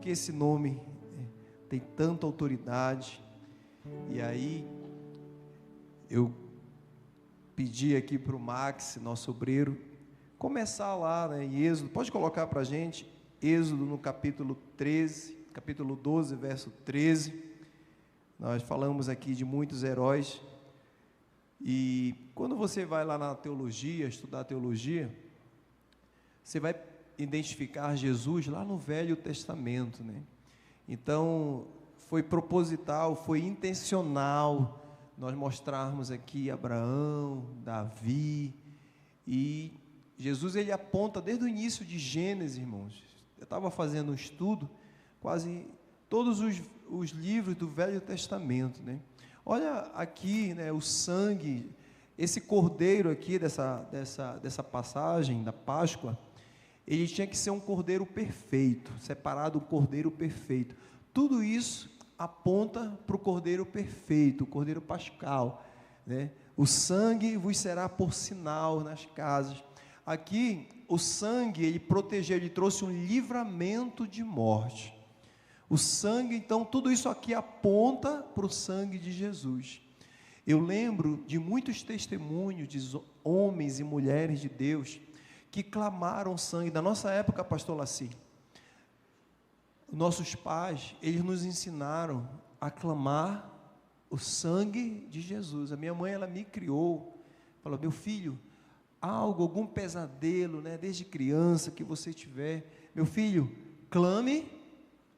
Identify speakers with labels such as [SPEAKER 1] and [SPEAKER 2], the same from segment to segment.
[SPEAKER 1] que esse nome tem tanta autoridade. E aí eu pedi aqui para o Max, nosso obreiro, começar lá, né, em Êxodo. Pode colocar para a gente Êxodo no capítulo 13, capítulo 12, verso 13. Nós falamos aqui de muitos heróis. E quando você vai lá na teologia, estudar teologia, você vai identificar Jesus lá no Velho Testamento, né? Então, foi proposital, foi intencional nós mostrarmos aqui Abraão, Davi, e Jesus, ele aponta desde o início de Gênesis, irmãos. Eu estava fazendo um estudo, quase todos os livros do Velho Testamento, né? Olha aqui, né, o sangue, esse cordeiro aqui dessa passagem da Páscoa, ele tinha que ser um cordeiro perfeito, separado, um cordeiro perfeito. Tudo isso aponta para o cordeiro perfeito, o cordeiro pascal, né? O sangue vos será por sinal nas casas. Aqui, o sangue, ele protegeu, ele trouxe um livramento de morte. O sangue, então, tudo isso aqui aponta para o sangue de Jesus. Eu lembro de muitos testemunhos de homens e mulheres de Deus que clamaram sangue. Da nossa época, pastor Laci, nossos pais, eles nos ensinaram a clamar o sangue de Jesus. A minha mãe, ela me criou, falou: meu filho, algum pesadelo, né, desde criança que você tiver, meu filho, clame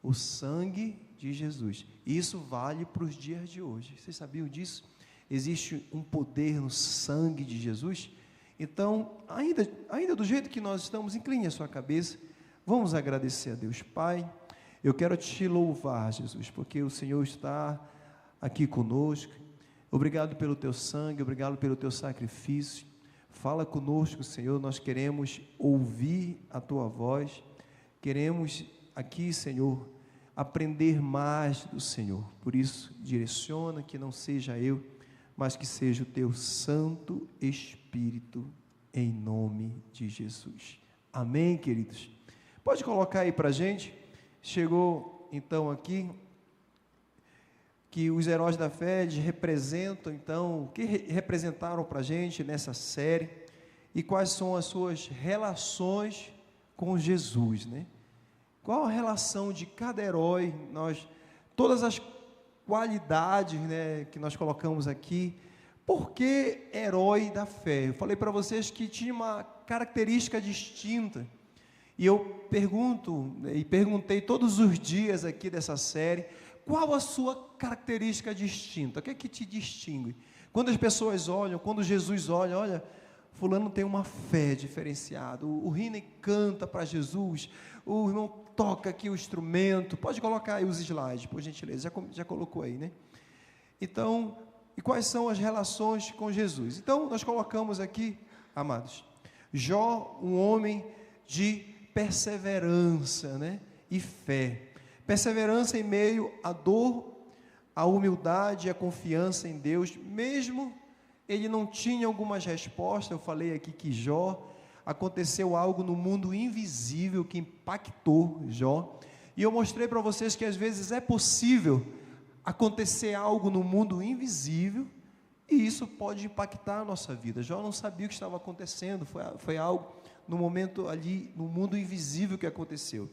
[SPEAKER 1] o sangue de Jesus. Isso vale para os dias de hoje. Vocês sabiam disso? Existe um poder no sangue de Jesus. Então, ainda do jeito que nós estamos, incline a sua cabeça, vamos agradecer a Deus. Pai, eu quero te louvar, Jesus, porque o Senhor está aqui conosco. Obrigado pelo teu sangue, obrigado pelo teu sacrifício. Fala conosco, Senhor, nós queremos ouvir a tua voz, queremos aqui, Senhor, aprender mais do Senhor. Por isso, direciona, que não seja eu, mas que seja o teu Santo Espírito, em nome de Jesus. Amém, queridos? Pode colocar aí para a gente. Chegou então aqui que os heróis da fé representam, então, o que representaram para a gente nessa série e quais são as suas relações com Jesus, né? Qual a relação de cada herói? Todas as qualidades, né, que nós colocamos aqui. Por que herói da fé? Eu falei para vocês que tinha uma característica distinta. E eu pergunto, e perguntei todos os dias aqui dessa série, qual a sua característica distinta? O que é que te distingue? Quando as pessoas olham, quando Jesus olha, fulano tem uma fé diferenciada, o Rine canta para Jesus, o irmão toca aqui o instrumento. Pode colocar aí os slides, por gentileza, já colocou aí, né? Então, e quais são as relações com Jesus? Então, nós colocamos aqui, amados, Jó, um homem de perseverança, né, e fé. Perseverança em meio à dor, à humildade, à confiança em Deus, mesmo ele não tinha algumas respostas. Eu falei aqui que Jó, aconteceu algo no mundo invisível que impactou Jó, e eu mostrei para vocês que às vezes é possível acontecer algo no mundo invisível, e isso pode impactar a nossa vida. Jó não sabia o que estava acontecendo, foi algo no momento ali, no mundo invisível que aconteceu.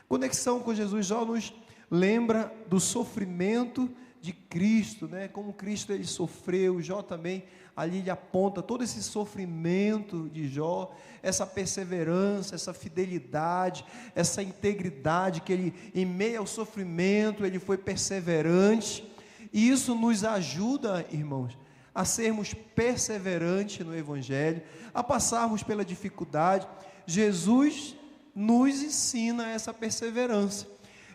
[SPEAKER 1] Conexão com Jesus. Jó nos lembra do sofrimento de Cristo, né? Como Cristo ele sofreu. Jó também, ali ele aponta todo esse sofrimento de Jó, essa perseverança, essa fidelidade, essa integridade, que ele, em meio ao sofrimento, ele foi perseverante, e isso nos ajuda, irmãos, a sermos perseverantes no Evangelho, a passarmos pela dificuldade. Jesus nos ensina essa perseverança.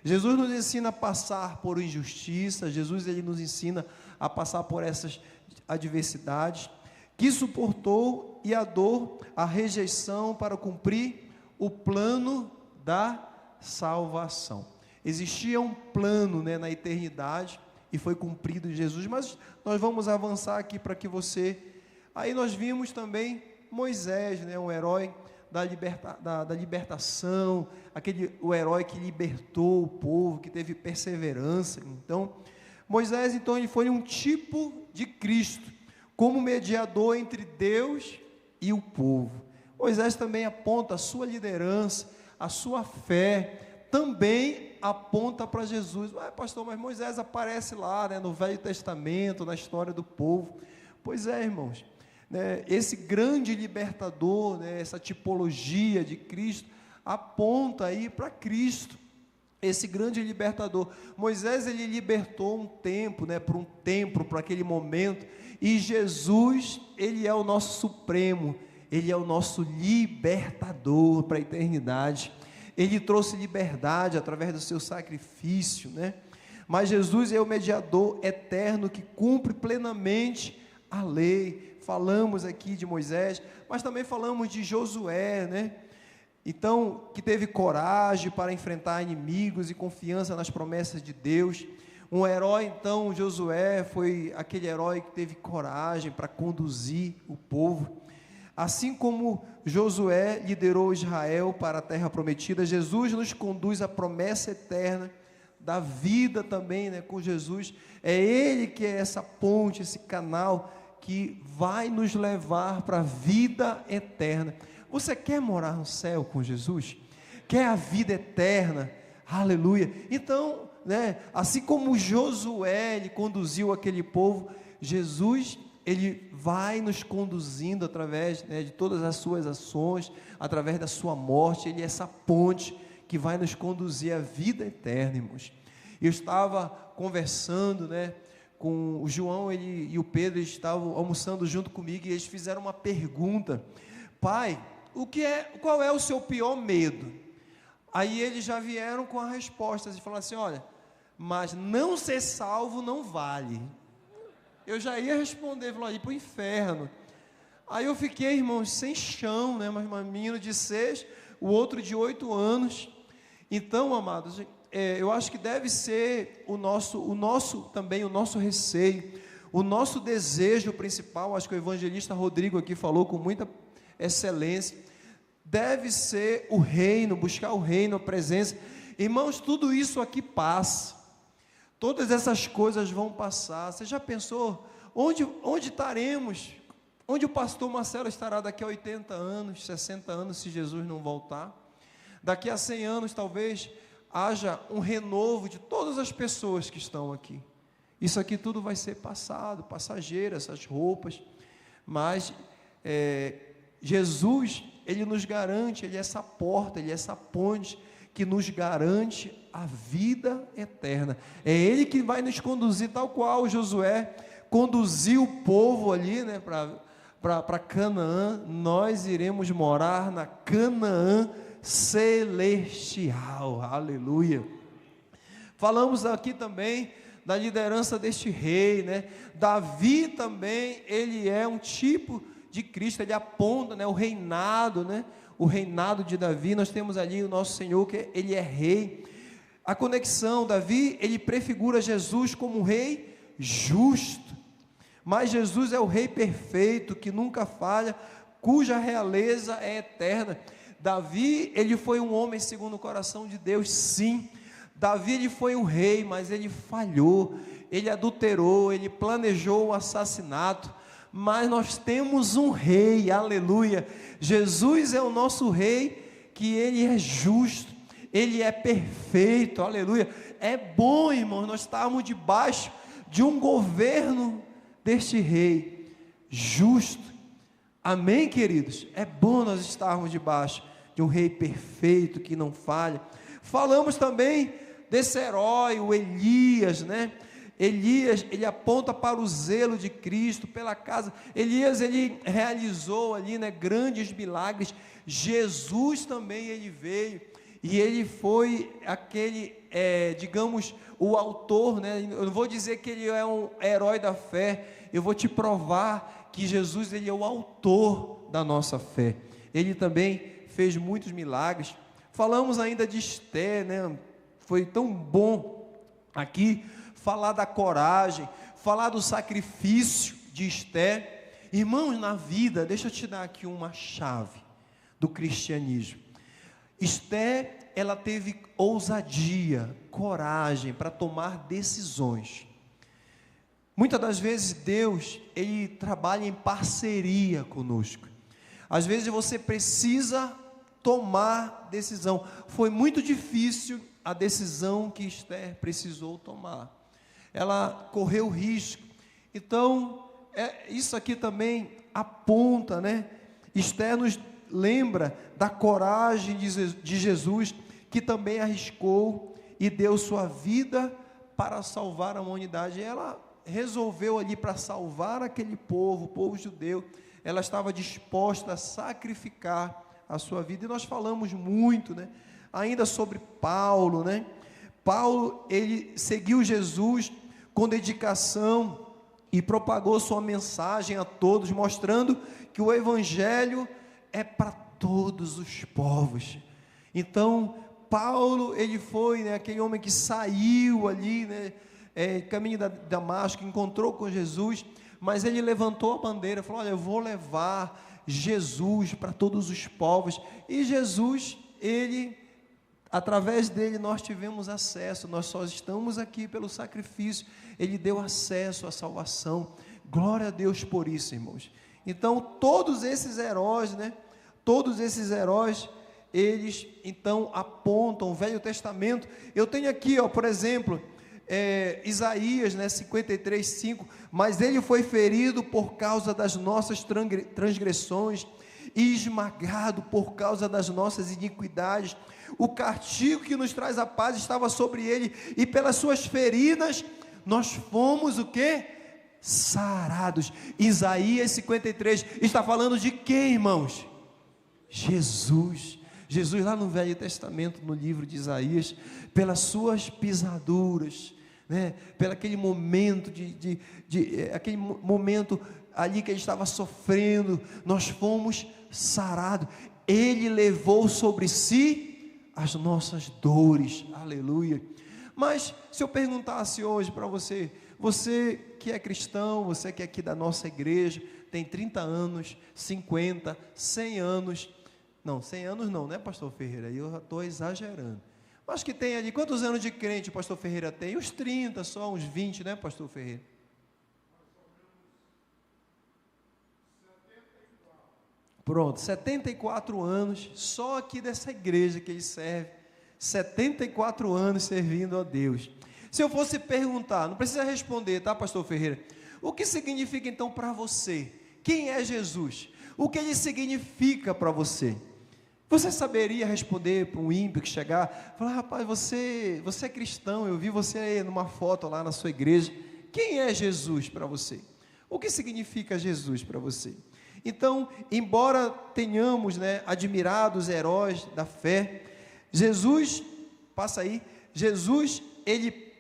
[SPEAKER 1] Jesus nos ensina a passar por injustiça. Jesus, ele nos ensina a passar por essas adversidades, que suportou, e a dor, a rejeição, para cumprir o plano da salvação. Existia um plano, né, na eternidade, e foi cumprido em Jesus. Mas nós vamos avançar aqui para que você... Aí nós vimos também Moisés, né, um herói da libertação, o herói que libertou o povo, que teve perseverança. Então, Moisés, então, ele foi um tipo de Cristo, como mediador entre Deus e o povo. Moisés também aponta a sua liderança, a sua fé, também aponta para Jesus. Pastor, mas Moisés aparece lá, né, no Velho Testamento, na história do povo. Pois é, irmãos, né, esse grande libertador, né, essa tipologia de Cristo, aponta aí para Cristo, esse grande libertador. Moisés, ele libertou um tempo, né, para um templo, para aquele momento, e Jesus, ele é o nosso supremo, ele é o nosso libertador para a eternidade. Ele trouxe liberdade através do seu sacrifício, né? Mas Jesus é o mediador eterno que cumpre plenamente a lei. Falamos aqui de Moisés, mas também falamos de Josué, né? Então, que teve coragem para enfrentar inimigos e confiança nas promessas de Deus. Um herói, então, Josué foi aquele herói que teve coragem para conduzir o povo. Assim como Josué liderou Israel para a terra prometida, Jesus nos conduz à promessa eterna da vida também, né, com Jesus. É Ele que é essa ponte, esse canal que vai nos levar para a vida eterna. Você quer morar no céu com Jesus? Quer a vida eterna? Aleluia! Então, né, assim como Josué, ele conduziu aquele povo, Jesus, ele vai nos conduzindo através, né, de todas as suas ações, através da sua morte. Ele é essa ponte que vai nos conduzir à vida eterna, irmãos. Eu estava conversando, né, com o João, e o Pedro, eles estavam almoçando junto comigo, e eles fizeram uma pergunta: pai, qual é o seu pior medo? Aí eles já vieram com as respostas e falaram assim: olha, mas não ser salvo não vale. Eu já ia responder, falou, ir para o inferno. Aí eu fiquei, irmãos, sem chão, né? Mas um menino de 6, o outro de 8 anos. Então, amados, eu acho que deve ser o nosso receio, o nosso desejo principal. Acho que o evangelista Rodrigo aqui falou com muita excelência. Deve ser o reino, buscar o reino, a presença. Irmãos, tudo isso aqui passa. Todas essas coisas vão passar. Você já pensou onde estaremos? Onde o pastor Marcelo estará daqui a 80 anos, 60 anos, se Jesus não voltar? Daqui a 100 anos, talvez, haja um renovo de todas as pessoas que estão aqui. Isso aqui tudo vai ser passado, passageiro, essas roupas. Mas Jesus, Ele nos garante, Ele é essa porta, Ele é essa ponte que nos garante a vida eterna. É Ele que vai nos conduzir, tal qual Josué conduziu o povo ali, né, para Canaã. Nós iremos morar na Canaã celestial. Aleluia. Falamos aqui também da liderança deste rei, né? Davi também, ele é um tipo de Cristo, ele aponta, né, o reinado, né? O reinado de Davi. Nós temos ali o nosso Senhor, que ele é rei. A conexão, Davi, ele prefigura Jesus como um rei justo, mas Jesus é o rei perfeito, que nunca falha, cuja realeza é eterna. Davi, ele foi um homem segundo o coração de Deus, sim. Davi, ele foi um rei, mas ele falhou, ele adulterou, ele planejou o assassinato. Mas nós temos um rei, aleluia. Jesus é o nosso rei, que ele é justo, ele é perfeito, aleluia. É bom, irmãos, nós estarmos debaixo de um governo deste rei justo. Amém, queridos? É bom nós estarmos debaixo de um rei perfeito, que não falha. Falamos também desse herói, o Elias, né? Elias, ele aponta para o zelo de Cristo pela casa. Elias, ele realizou ali, né, grandes milagres. Jesus também, ele veio, e ele foi aquele, digamos, o autor, né? Eu não vou dizer que ele é um herói da fé, eu vou te provar que Jesus, ele é o autor da nossa fé. Ele também fez muitos milagres. Falamos ainda de Esté, né? Foi tão bom aqui falar da coragem, falar do sacrifício de Esté. Irmãos, na vida, deixa eu te dar aqui uma chave. do cristianismo. Esther, ela teve ousadia, coragem para tomar decisões. Muitas das vezes Deus, Ele trabalha em parceria conosco. Às vezes você precisa tomar decisão. Foi muito difícil a decisão que Esther precisou tomar. Ela correu risco. Então, isso aqui também aponta, né? Esther nos lembra da coragem de Jesus, que também arriscou e deu sua vida para salvar a humanidade. Ela resolveu ali para salvar aquele povo, o povo judeu. Ela estava disposta a sacrificar a sua vida. E nós falamos muito, né, ainda sobre Paulo, né? Paulo, ele seguiu Jesus com dedicação e propagou sua mensagem a todos, mostrando que o evangelho é para todos os povos. Então, Paulo, ele foi, né, aquele homem que saiu ali, né, caminho de Damasco, encontrou com Jesus, mas ele levantou a bandeira, falou: olha, eu vou levar Jesus para todos os povos. E Jesus, ele, através dele nós tivemos acesso, nós só estamos aqui pelo sacrifício, ele deu acesso à salvação. Glória a Deus por isso, irmãos. Então, todos esses heróis, né, eles então apontam o Velho Testamento. Eu tenho aqui, ó, por exemplo, Isaías, né, 53:5, mas ele foi ferido por causa das nossas transgressões e esmagado por causa das nossas iniquidades. O castigo que nos traz a paz estava sobre ele, e pelas suas feridas nós fomos o quê? Sarados. Isaías 53 está falando de quem, irmãos? Jesus. Jesus, lá no Velho Testamento, no livro de Isaías, pelas suas pisaduras, né, pelo aquele momento aquele momento ali que ele estava sofrendo, nós fomos sarados. Ele levou sobre si as nossas dores. Aleluia. Mas se eu perguntasse hoje para você, você que é cristão, você que é aqui da nossa igreja, tem 30 anos, 50, 100 anos, não, 100 anos não, né, pastor Ferreira? Aí eu já estou exagerando. Mas que tem ali, quantos anos de crente o pastor Ferreira tem? Uns 30 só, uns 20, né, pastor Ferreira? Pronto, 74 anos, só aqui dessa igreja que ele serve, 74 anos servindo a Deus. Se eu fosse perguntar, não precisa responder, tá, pastor Ferreira? O que significa então para você? Quem é Jesus? O que ele significa para você? Você saberia responder para um ímpio que chegar, falar: rapaz, você é cristão, eu vi você numa foto lá na sua igreja. Quem é Jesus para você? O que significa Jesus para você? Então, embora tenhamos, né, admirado os heróis da fé, Jesus, passa aí, Jesus, ele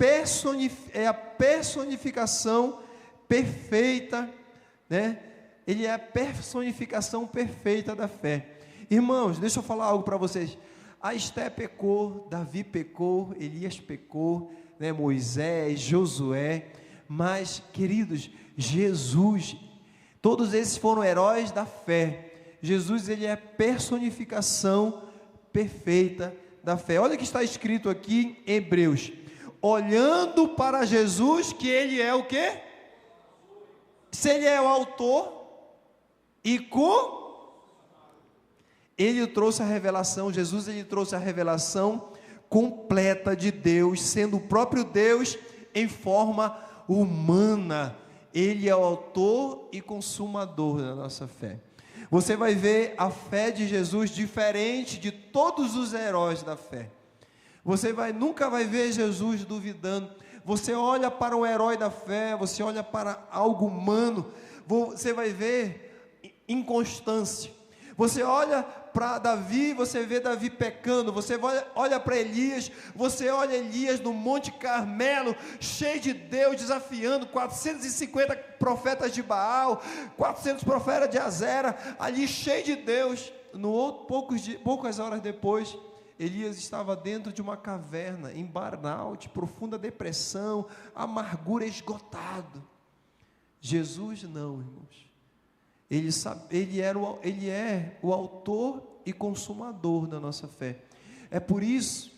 [SPEAKER 1] é a personificação perfeita, né? Ele é a personificação perfeita da fé. Irmãos, deixa eu falar algo para vocês. A Esther pecou, Davi pecou, Elias pecou, né, Moisés, Josué, mas, queridos, Jesus, todos esses foram heróis da fé. Jesus, ele é a personificação perfeita da fé. Olha o que está escrito aqui em Hebreus: olhando para Jesus, que ele é o quê? Se ele é o autor, e ele trouxe a revelação, Jesus, ele trouxe a revelação completa de Deus, sendo o próprio Deus em forma humana. Ele é o autor e consumador da nossa fé. Você vai ver a fé de Jesus diferente de todos os heróis da fé. Você nunca vai ver Jesus duvidando. Você olha para o herói da fé, você olha para algo humano, você vai ver inconstância. Você olha para Davi, você vê Davi pecando. Você olha para Elias, você olha Elias no Monte Carmelo, cheio de Deus, desafiando 450 profetas de Baal, 400 profetas de Azera, ali cheio de Deus. Poucas horas depois, Elias estava dentro de uma caverna, em burnout, profunda depressão, amargura, esgotado. Jesus não, irmãos. Ele é o autor e e consumador da nossa fé. É por isso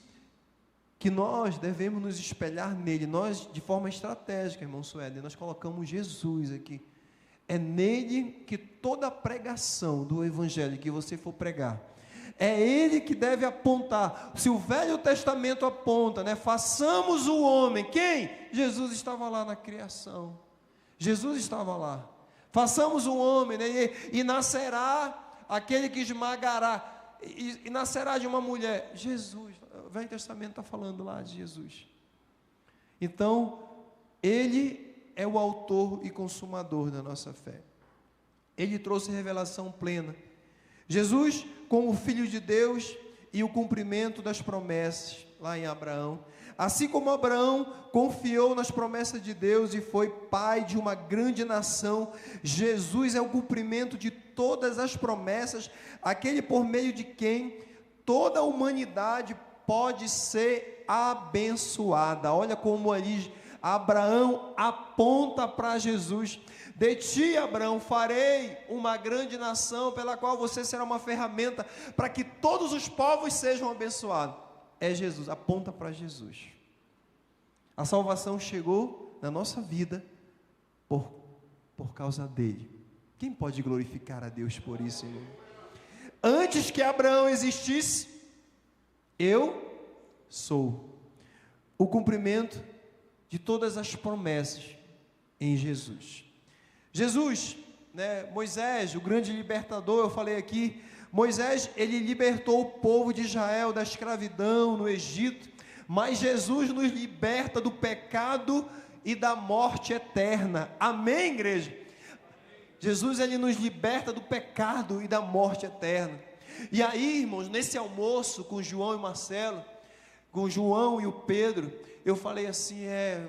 [SPEAKER 1] que nós devemos nos espelhar nele. Nós, de forma estratégica, irmão Suéder, nós colocamos Jesus aqui. É nele que toda a pregação do evangelho que você for pregar, é ele que deve apontar. Se o Velho Testamento aponta, né, façamos o homem, quem? Jesus estava lá na criação, Jesus estava lá. Façamos o homem, né, e nascerá aquele que esmagará, e nascerá de uma mulher, Jesus. O Velho Testamento está falando lá de Jesus. Então, ele é o autor e consumador da nossa fé. Ele trouxe revelação plena. Jesus, como Filho de Deus e o cumprimento das promessas, lá em Abraão. Assim como Abraão confiou nas promessas de Deus e foi pai de uma grande nação, Jesus é o cumprimento de todas as promessas, aquele por meio de quem toda a humanidade pode ser abençoada. Olha como ali Abraão aponta para Jesus. De ti, Abraão, farei uma grande nação, pela qual você será uma ferramenta para que todos os povos sejam abençoados. É Jesus, aponta para Jesus. A salvação chegou na nossa vida por causa dele. Quem pode glorificar a Deus por isso, irmão? Antes que Abraão existisse, eu sou o cumprimento de todas as promessas em Jesus. Jesus, né, Moisés, o grande libertador, eu falei aqui, Moisés, ele libertou o povo de Israel da escravidão no Egito, mas Jesus nos liberta do pecado e da morte eterna. Amém, igreja? Jesus, ele nos liberta do pecado e da morte eterna. E aí, irmãos, nesse almoço com João e Marcelo, com João e o Pedro, eu falei assim,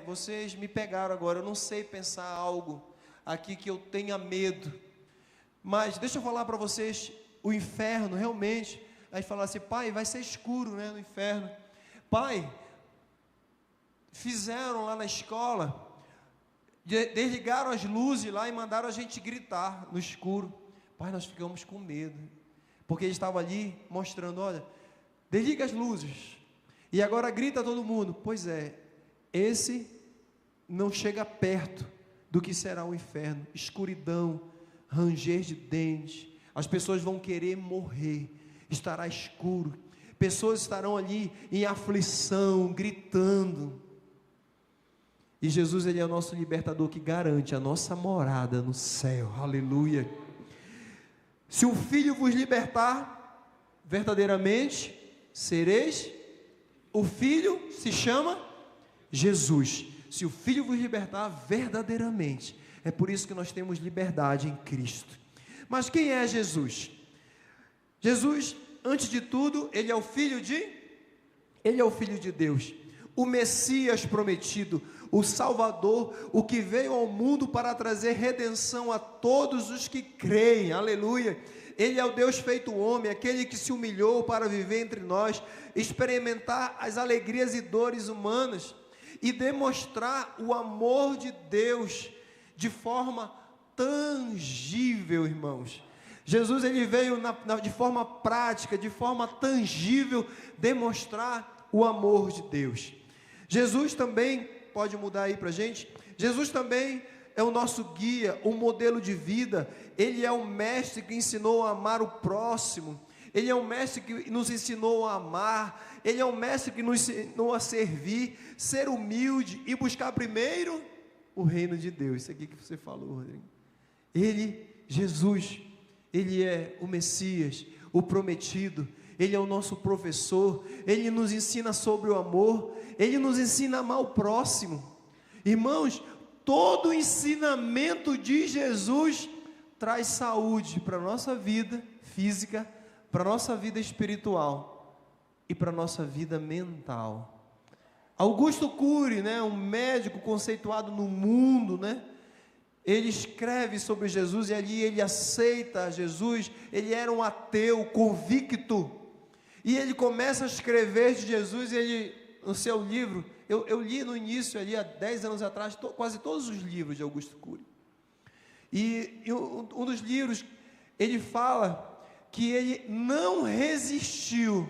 [SPEAKER 1] vocês me pegaram agora, eu não sei pensar algo aqui que eu tenha medo, mas deixa eu falar para vocês, o inferno realmente, aí falar assim, pai, vai ser escuro, né, no inferno, pai, fizeram lá na escola, desligaram as luzes lá e mandaram a gente gritar no escuro, pai, nós ficamos com medo, porque eles estavam ali mostrando, olha, desliga as luzes, e agora grita todo mundo, pois é, esse não chega perto do que será o inferno, escuridão, ranger de dentes, as pessoas vão querer morrer, estará escuro, pessoas estarão ali em aflição, gritando, e Jesus, ele é o nosso libertador que garante a nossa morada no céu, aleluia. Se o Filho vos libertar, verdadeiramente sereis, o Filho se chama Jesus. Se o Filho vos libertar, verdadeiramente, é por isso que nós temos liberdade em Cristo. Mas quem é Jesus? Jesus, antes de tudo, ele é o Filho de Deus, o Messias prometido, o Salvador, o que veio ao mundo para trazer redenção a todos os que creem, aleluia. Ele é o Deus feito homem, aquele que se humilhou para viver entre nós, experimentar as alegrias e dores humanas, e demonstrar o amor de Deus, de forma tangível, irmãos. Jesus, ele veio de forma prática, de forma tangível, demonstrar o amor de Deus. Jesus também, pode mudar aí para a gente, Jesus também é o nosso guia, o modelo de vida, ele é o mestre que ensinou a amar o próximo, ele é o mestre que nos ensinou a amar, ele é o mestre que nos ensinou a servir, ser humilde e buscar primeiro o reino de Deus. Isso aqui que você falou, Rodrigo. Ele, Jesus, ele é o Messias, o prometido, ele é o nosso professor, ele nos ensina sobre o amor, ele nos ensina a amar o próximo. Irmãos, todo o ensinamento de Jesus traz saúde para a nossa vida física, para a nossa vida espiritual e para a nossa vida mental. Augusto Cury, né, um médico conceituado no mundo, né, ele escreve sobre Jesus e ali ele aceita Jesus. Ele era um ateu convicto e ele começa a escrever de Jesus. Ele, no seu livro, eu li no início ali há 10 anos atrás quase todos os livros de Augusto Cury, e um dos livros ele fala que ele não resistiu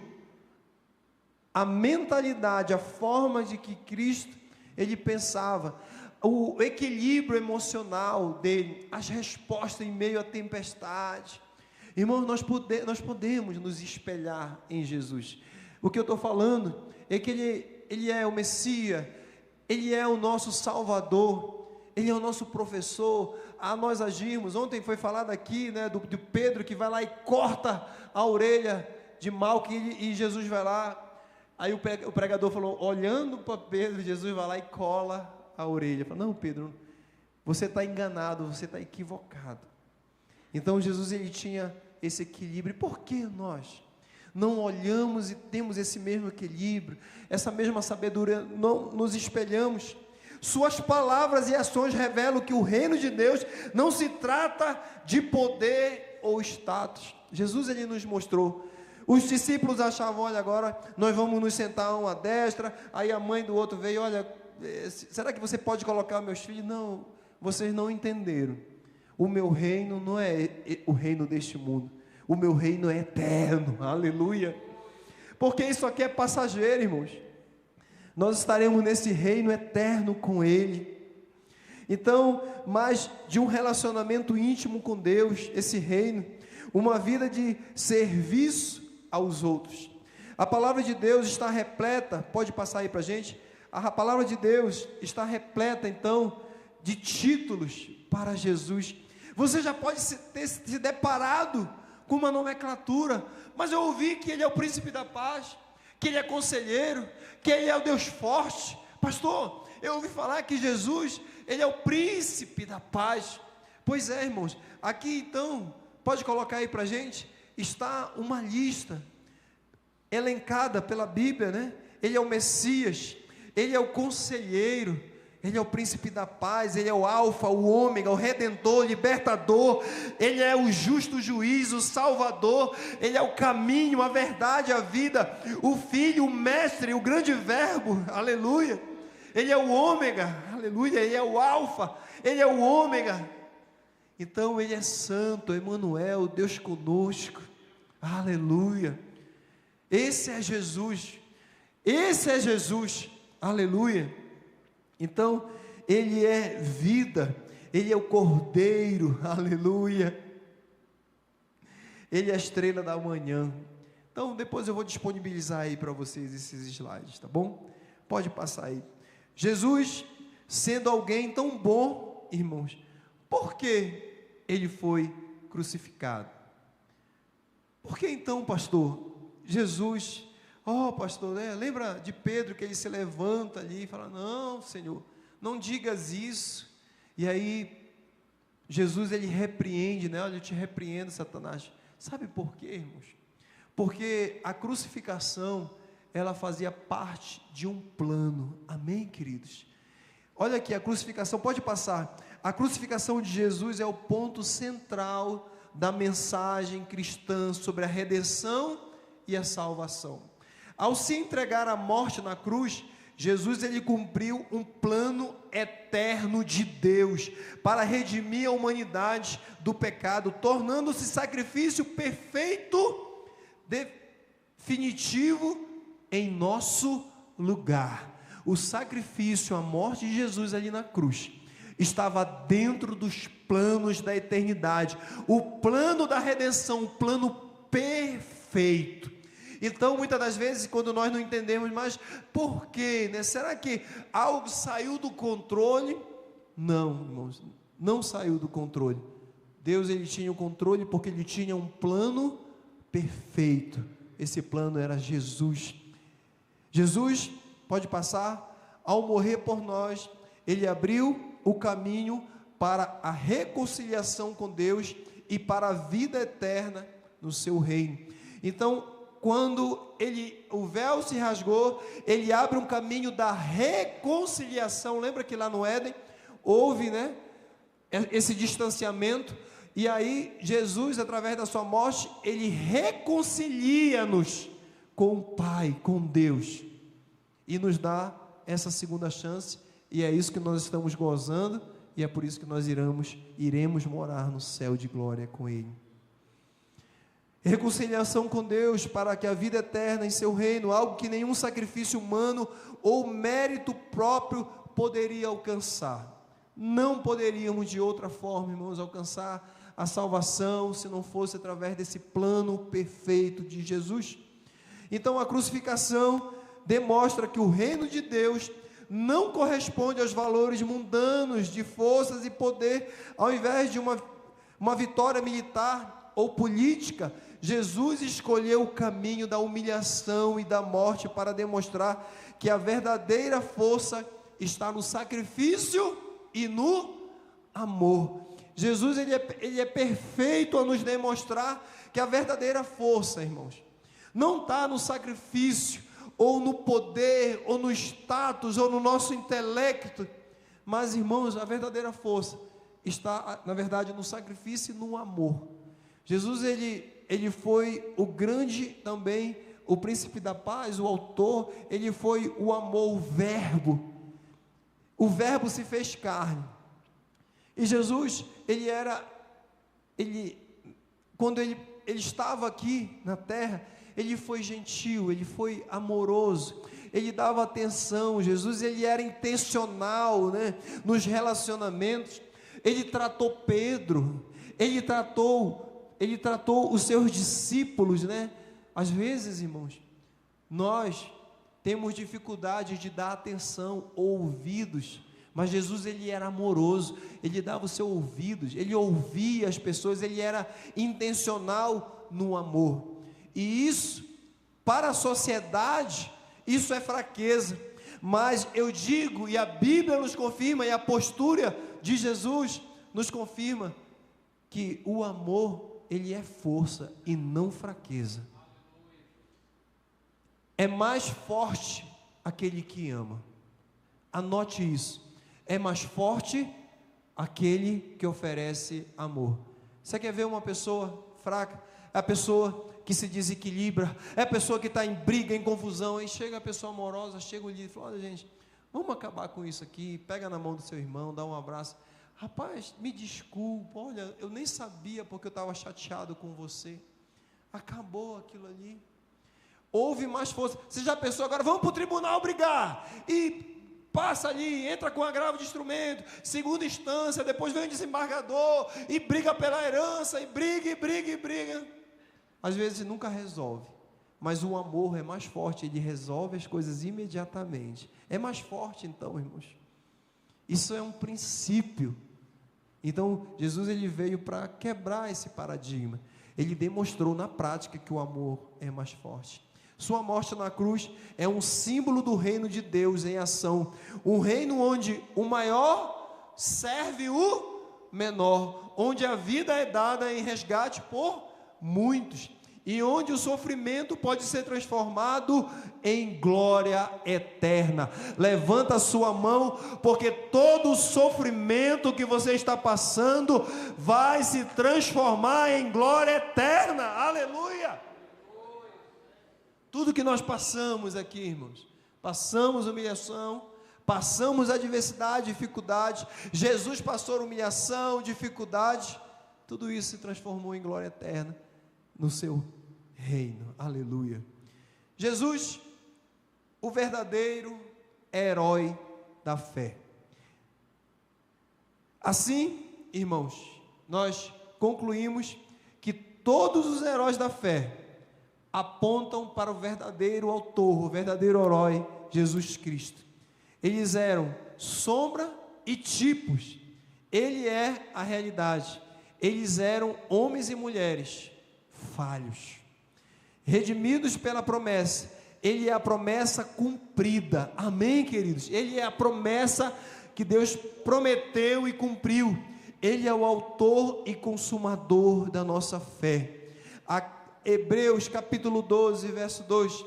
[SPEAKER 1] à mentalidade, à forma de que Cristo, ele pensava, o equilíbrio emocional dele, as respostas em meio à tempestade. Irmãos, nós podemos nos espelhar em Jesus. O que eu estou falando é que ele é o Messias, ele é o nosso Salvador, ele é o nosso professor. A nós agirmos, ontem foi falado aqui, né, do Pedro que vai lá e corta a orelha de Malco, e Jesus vai lá, aí o pregador falou, olhando para Pedro, Jesus vai lá e cola a orelha, fala, não Pedro, você está enganado, você está equivocado. Então Jesus, ele tinha esse equilíbrio. Por que nós não olhamos e temos esse mesmo equilíbrio, essa mesma sabedoria, não nos espelhamos? Suas palavras e ações revelam que o reino de Deus não se trata de poder ou status. Jesus, ele nos mostrou. Os discípulos achavam, olha, agora nós vamos nos sentar um à destra, aí a mãe do outro veio, olha, será que você pode colocar meus filhos? Não, vocês não entenderam. O meu reino não é o reino deste mundo, o meu reino é eterno, aleluia, porque isso aqui é passageiro, irmãos. Nós estaremos nesse reino eterno com Ele. Então, mais de um relacionamento íntimo com Deus, esse reino, uma vida de serviço aos outros. A palavra de Deus está repleta, pode passar aí para a gente, a palavra de Deus está repleta, então, de títulos para Jesus. Você já pode ter se deparado com uma nomenclatura, mas eu ouvi que Ele é o príncipe da paz, que Ele é conselheiro, que Ele é o Deus forte. Pastor, eu ouvi falar que Jesus, Ele é o príncipe da paz. Pois é, irmãos, aqui então, pode colocar aí para a gente, está uma lista, elencada pela Bíblia, né? Ele é o Messias, Ele é o conselheiro, Ele é o príncipe da paz, Ele é o alfa, o ômega, o redentor, o libertador, Ele é o justo juiz, o salvador, Ele é o caminho, a verdade, a vida, o filho, o mestre, o grande verbo, aleluia. Ele é o ômega, aleluia, Ele é o alfa, Ele é o ômega. Então Ele é santo, Emanuel, Deus conosco, aleluia. Esse é Jesus, aleluia. Então, Ele é vida, Ele é o Cordeiro, aleluia. Ele é a estrela da manhã. Então, depois eu vou disponibilizar aí para vocês esses slides, tá bom? Pode passar aí. Jesus, sendo alguém tão bom, irmãos, por que Ele foi crucificado? Por que então, pastor, Jesus... pastor, né? Lembra de Pedro que ele se levanta ali e fala, não Senhor, não digas isso, e aí Jesus, ele repreende, né? Olha, eu te repreendo, Satanás. Sabe por quê, irmãos? Porque a crucificação, ela fazia parte de um plano, amém, queridos? Olha aqui, a crucificação, pode passar, a crucificação de Jesus é o ponto central da mensagem cristã sobre a redenção e a salvação. Ao se entregar à morte na cruz, Jesus, ele cumpriu um plano eterno de Deus, para redimir a humanidade do pecado, tornando-se sacrifício perfeito, definitivo, em nosso lugar. O sacrifício, a morte de Jesus ali na cruz, estava dentro dos planos da eternidade, o plano da redenção, um plano perfeito. Então, muitas das vezes, quando nós não entendemos, mas por quê, né? Será que algo saiu do controle? Não, irmãos, não saiu do controle. Deus, ele tinha o controle porque ele tinha um plano perfeito. Esse plano era Jesus. Jesus, pode passar, ao morrer por nós, ele abriu o caminho para a reconciliação com Deus e para a vida eterna no seu reino. Então, quando o véu se rasgou, ele abre um caminho da reconciliação. Lembra que lá no Éden houve, né, esse distanciamento, e aí Jesus, através da sua morte, ele reconcilia-nos com o Pai, com Deus, e nos dá essa segunda chance, e é isso que nós estamos gozando, e é por isso que nós iremos morar no céu de glória com Ele. reconciliação com Deus para que a vida eterna em seu reino, algo que nenhum sacrifício humano ou mérito próprio poderia alcançar. Não poderíamos de outra forma, irmãos, alcançar a salvação se não fosse através desse plano perfeito de Jesus. Então a crucificação demonstra que o reino de Deus não corresponde aos valores mundanos de forças e poder. Ao invés de uma vitória militar ou política, Jesus escolheu o caminho da humilhação e da morte para demonstrar que a verdadeira força está no sacrifício e no amor. Jesus ele é perfeito a nos demonstrar que a verdadeira força, irmãos, não está no sacrifício, ou no poder, ou no status, ou no nosso intelecto, mas, irmãos, a verdadeira força está, na verdade, no sacrifício e no amor. Jesus, ele foi o grande também, o príncipe da paz, o autor, ele foi o amor, o verbo se fez carne, e Jesus, quando ele estava aqui na terra, ele foi gentil, ele foi amoroso, ele dava atenção. Jesus, ele era intencional, né, nos relacionamentos. Ele tratou Pedro, ele tratou os seus discípulos, né? Às vezes, irmãos, nós temos dificuldade de dar atenção, ouvidos, mas Jesus, ele era amoroso, ele dava os seus ouvidos, ele ouvia as pessoas, ele era intencional no amor. E isso, para a sociedade, isso é fraqueza, mas eu digo, e a Bíblia nos confirma, e a postura de Jesus nos confirma, que o amor, ele é força e não fraqueza. É mais forte aquele que ama. Anote isso, é mais forte aquele que oferece amor. Você quer ver uma pessoa fraca? É a pessoa que se desequilibra, é a pessoa que está em briga, em confusão. Aí chega a pessoa amorosa, chega o líder e fala: olha, gente, vamos acabar com isso aqui. Pega na mão do seu irmão, dá um abraço. Rapaz, me desculpa, olha, eu nem sabia porque eu estava chateado com você. Acabou aquilo ali. Houve mais força. Você já pensou agora, vamos para o tribunal brigar, e passa ali, entra com agravo de instrumento, segunda instância, depois vem o desembargador, e briga pela herança, e briga. Às vezes nunca resolve, mas o amor é mais forte, ele resolve as coisas imediatamente. É mais forte então, irmãos. Isso é um princípio. Então, Jesus, ele veio para quebrar esse paradigma. Ele demonstrou na prática que o amor é mais forte. Sua morte na cruz é um símbolo do reino de Deus em ação. Um reino onde o maior serve o menor, onde a vida é dada em resgate por muitos, e onde o sofrimento pode ser transformado em glória eterna. Levanta a sua mão, porque todo o sofrimento que você está passando vai se transformar em glória eterna. Aleluia! Tudo que nós passamos aqui, irmãos, passamos humilhação, passamos adversidade, dificuldade. Jesus passou humilhação, dificuldade, tudo isso se transformou em glória eterna no seu reino. Aleluia. Jesus, o verdadeiro herói da fé. Assim, irmãos, nós concluímos que todos os heróis da fé apontam para o verdadeiro autor, o verdadeiro herói, Jesus Cristo. Eles eram sombra e tipos. Ele é a realidade. Eles eram homens e mulheres falhos, redimidos pela promessa. Ele é a promessa cumprida. Amém, queridos? Ele é a promessa que Deus prometeu e cumpriu. Ele é o autor e consumador da nossa fé. Hebreus capítulo 12, verso 2: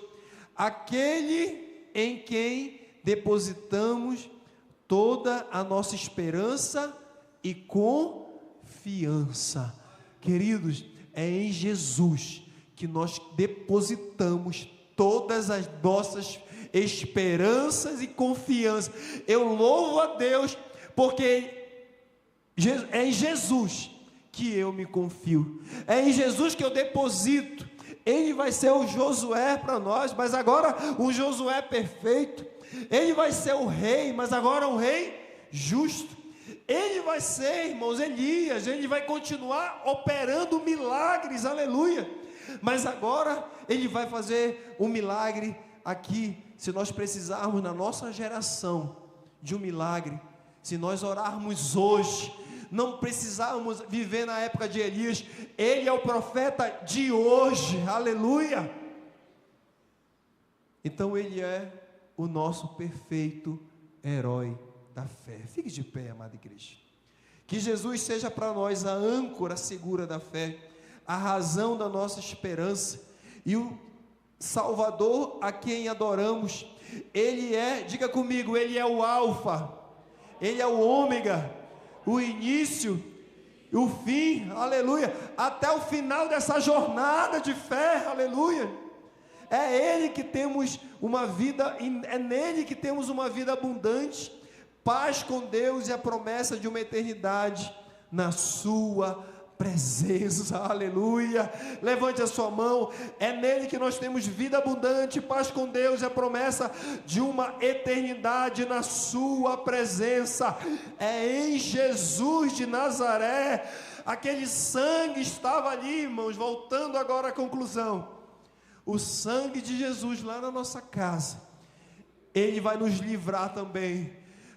[SPEAKER 1] aquele em quem depositamos toda a nossa esperança e confiança. Queridos, é em Jesus que nós depositamos todas as nossas esperanças e confiança. Eu louvo a Deus, porque é em Jesus que eu me confio. É em Jesus que eu deposito. Ele vai ser o Josué para nós, mas agora um Josué perfeito. Ele vai ser o rei, mas agora um rei justo. Ele vai ser, irmãos, Elias. Ele vai continuar operando milagres, aleluia. Mas agora ele vai fazer um milagre aqui. Se nós precisarmos na nossa geração de um milagre, se nós orarmos hoje, não precisamos viver na época de Elias. Ele é o profeta de hoje, aleluia. Então ele é o nosso perfeito herói da fé. Fique de pé, amada igreja. Que Jesus seja para nós a âncora segura da fé, a razão da nossa esperança e o Salvador a quem adoramos. Ele é, diga comigo, ele é o alfa, ele é o ômega, o início e o fim, aleluia, até o final dessa jornada de fé, aleluia. É Ele que temos uma vida, é nele que temos uma vida abundante, paz com Deus e a promessa de uma eternidade na sua presença, aleluia. Levante a sua mão. É nele que nós temos vida abundante, paz com Deus e a promessa de uma eternidade na sua presença. É em Jesus de Nazaré. Aquele sangue estava ali, irmãos, voltando agora à conclusão. O sangue de Jesus lá na nossa casa, ele vai nos livrar também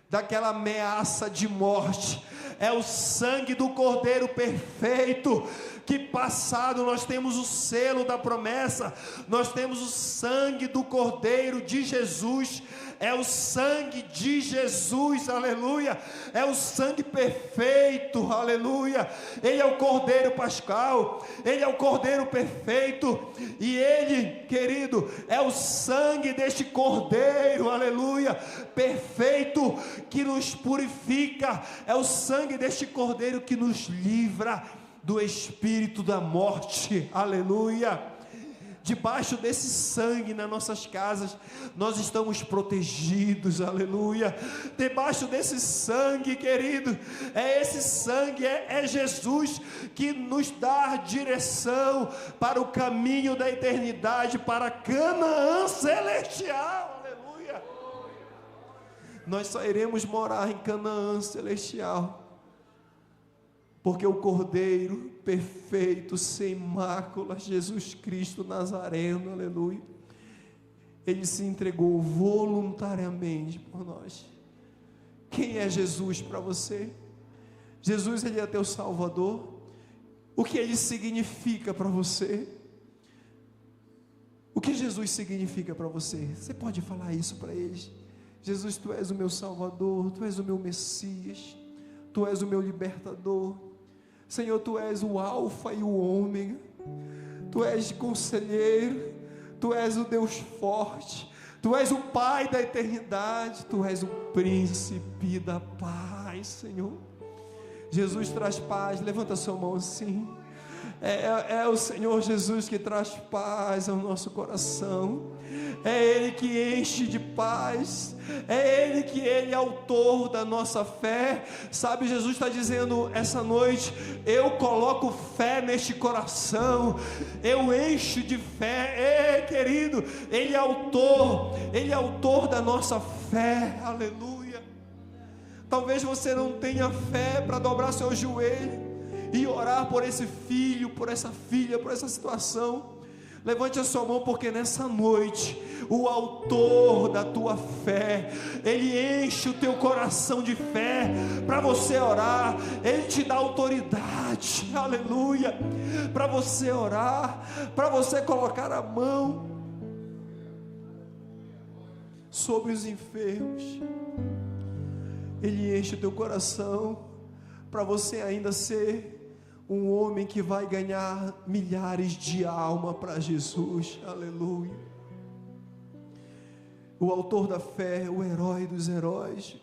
[SPEAKER 1] daquela ameaça de morte. É o sangue do Cordeiro perfeito, que passado nós temos o selo da promessa, nós temos o sangue do Cordeiro de Jesus, é o sangue de Jesus, aleluia, é o sangue perfeito, aleluia, ele é o Cordeiro pascal, ele é o Cordeiro perfeito, e ele, querido, é o sangue deste Cordeiro, aleluia, perfeito, que nos purifica, é o sangue deste Cordeiro que nos livra do espírito da morte, aleluia. Debaixo desse sangue nas nossas casas, nós estamos protegidos, aleluia. Debaixo desse sangue, querido, é esse sangue, é Jesus que nos dá direção para o caminho da eternidade, para Canaã celestial, aleluia. Nós só iremos morar em Canaã celestial porque o Cordeiro perfeito, sem mácula, Jesus Cristo Nazareno, aleluia, ele se entregou voluntariamente por nós. Quem é Jesus para você? Jesus, ele é teu Salvador. O que ele significa para você? O que Jesus significa para você? Você pode falar isso para eles? Jesus, tu és o meu Salvador, tu és o meu Messias, tu és o meu libertador. Senhor, tu és o alfa e o ômega, tu és conselheiro, tu és o Deus forte, tu és o Pai da eternidade, tu és o príncipe da paz, Senhor. Jesus traz paz, levanta a sua mão assim. É o Senhor Jesus que traz paz ao nosso coração, é Ele que enche de paz, é Ele que Ele é autor da nossa fé, sabe, Jesus está dizendo essa noite, eu coloco fé neste coração, eu encho de fé, querido, Ele é autor da nossa fé, aleluia. Talvez você não tenha fé para dobrar seu joelho e orar por esse filho, por essa filha, por essa situação. Levante a sua mão, porque nessa noite o autor da tua fé, ele enche o teu coração de fé para você orar. Ele te dá autoridade, aleluia, para você orar, para você colocar a mão sobre os enfermos. Ele enche o teu coração para você ainda ser um homem que vai ganhar milhares de almas para Jesus, aleluia. O autor da fé, o herói dos heróis,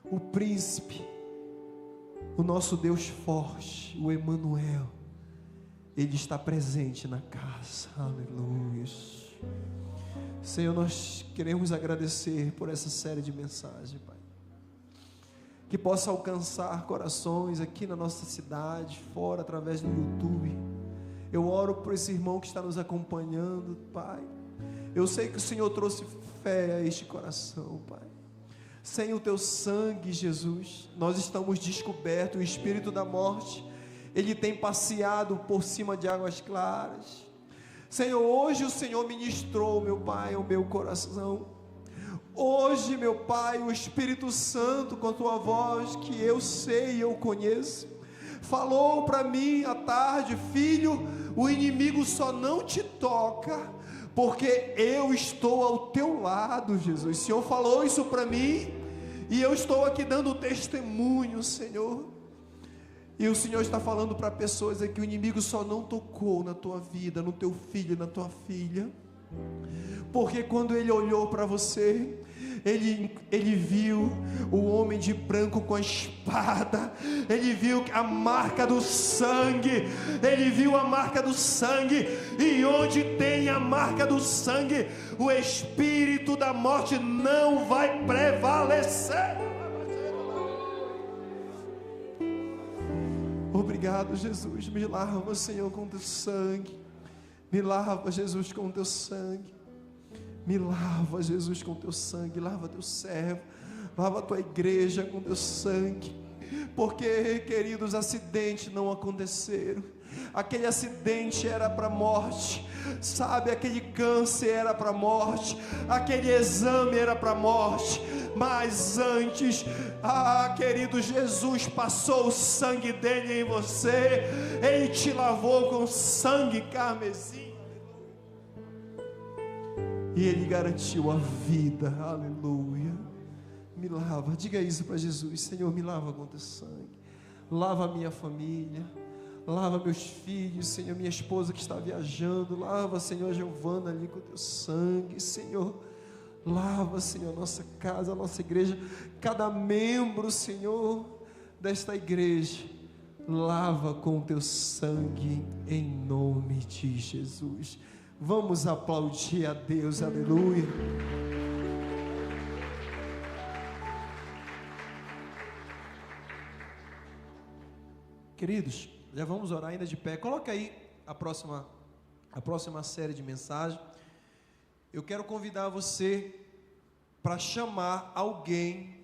[SPEAKER 1] o príncipe, o nosso Deus forte, o Emanuel, ele está presente na casa, aleluia. Senhor, nós queremos agradecer por essa série de mensagens, Pai. que possa alcançar corações aqui na nossa cidade, fora, através do YouTube. Eu oro por esse irmão que está nos acompanhando, Pai. Eu sei que o Senhor trouxe fé a este coração, Pai. Sem o teu sangue, Jesus, nós estamos descobertos. O espírito da morte, ele tem passeado por cima de águas claras. Senhor, hoje o Senhor ministrou, meu Pai, o meu coração. Hoje, meu Pai, o Espírito Santo, com a tua voz, que eu sei e eu conheço, falou para mim à tarde: filho, o inimigo só não te toca porque eu estou ao teu lado, Jesus. O Senhor falou isso para mim, e eu estou aqui dando testemunho, Senhor. E o Senhor está falando para pessoas aqui: o inimigo só não tocou na tua vida, no teu filho, na tua filha, porque quando ele olhou para você, ele viu o homem de branco com a espada, ele viu a marca do sangue, ele viu a marca do sangue, e onde tem a marca do sangue, o espírito da morte não vai prevalecer. Obrigado, Jesus. Me lava, Senhor, com teu sangue. Me lava, Jesus, com teu sangue. Me lava, Jesus, com teu sangue. Lava teu servo, lava a tua igreja com teu sangue. Porque, queridos, acidentes não aconteceram. Aquele acidente era para morte, sabe? Aquele câncer era para morte, aquele exame era para morte. Mas antes, querido, Jesus passou o sangue dele em você. Ele te lavou com sangue carmesim, e ele garantiu a vida. Aleluia. Me lava, diga isso para Jesus: Senhor, me lava com teu sangue. Lava a minha família, lava meus filhos, Senhor, minha esposa que está viajando. Lava, Senhor, a Giovana ali com teu sangue, Senhor. Lava, Senhor, a nossa casa, a nossa igreja, cada membro, Senhor, desta igreja. Lava com teu sangue, em nome de Jesus. Vamos aplaudir a Deus, aleluia. Queridos, já vamos orar ainda de pé. Coloca aí a próxima série de mensagens. Eu quero convidar você para chamar alguém